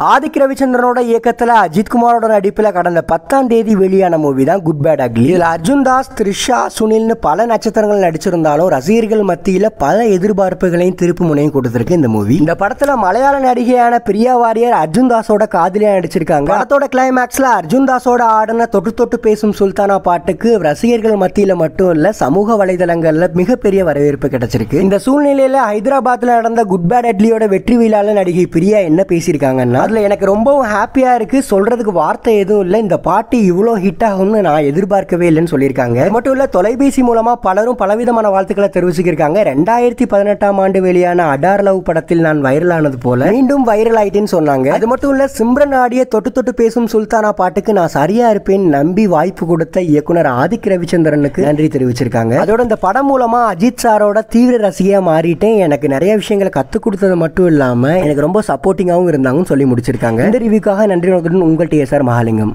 ஆதிக் ரவிச்சந்திரனோட இயக்கத்துல அஜித் குமாரோட நடிப்புல கடந்த 10ஆம் தேதி வெளியான மூவி தான் குட் பேட் அக்லி. இதுல அர்ஜுன் தாஸ், த்ரிஷா, சுனில்னு பல நட்சத்திரங்கள் நடிச்சிருந்தாலும் ரசிகர்கள் மத்தியில பல எதிர்பார்ப்புகளையும் திருப்பு முனையும் கொடுத்திருக்கு இந்த மூவி. இந்த படத்துல மலையாள நடிகையான பிரியா வாரியர் அர்ஜுன் தாஸோட காதலியா நடிச்சிருக்காங்க. படத்தோட கிளைமேக்ஸ்ல அர்ஜுன் தாஸோட ஆடின தொட்டு தொட்டு பேசும் சுல்தானா பாட்டுக்கு ரசிகர்கள் மத்தியில மட்டும் இல்ல சமூக வலைதளங்கள்ல மிகப்பெரிய வரவேற்பு கிடைச்சிருக்கு. இந்த சூழ்நிலையில ஹைதராபாத்ல நடந்த குட் பேட் அக்லியோட வெற்றி விழால நடிகை பிரியா என்ன பேசியிருக்காங்கன்னா, அதுல எனக்கு ரொம்பவும் ஹாப்பியா இருக்கு, சொல்றதுக்கு வார்த்தை எதுவும் இல்லை, இந்த பாட்டு இவ்வளோ ஹிட் ஆகும்னு நான் எதிர்பார்க்கவே இல்லைன்னு சொல்லியிருக்காங்க. அது மட்டும் இல்ல, தொலைபேசி மூலமா பலரும் பலவிதமான வாழ்த்துக்களை தெரிவிச்சிருக்காங்க. 2018ஆம் ஆண்டு வெளியான அடார் லவ் படத்தில் நான் வைரல் ஆனது போல மீண்டும் வைரல் ஆயிட்டேன்னு சொன்னாங்க. அது மட்டும் இல்ல, சிம்ரன் ஆடிய தொட்டு தொட்டு பேசும் சுல்தானா பாட்டுக்கு நான் சரியா இருப்பேன் நம்பி வாய்ப்பு கொடுத்த இயக்குனர் ஆதிக் ரவிச்சந்திரனுக்கு நன்றி தெரிவிச்சிருக்காங்க. அதோட இந்த படம் மூலமா அஜித் சாரோட தீவிர ரசிகையா மாறிட்டேன், எனக்கு நிறைய விஷயங்களை கத்துக் கொடுத்தது மட்டும் இல்லாம எனக்கு ரொம்ப சப்போர்ட்டிங்காகவும் இருந்தாங்கன்னு சொல்லி முடிச்சிருக்காங்க. இந்த ரிவ்யூக்காக நன்றி. உங்கள் TSR மகாலிங்கம்.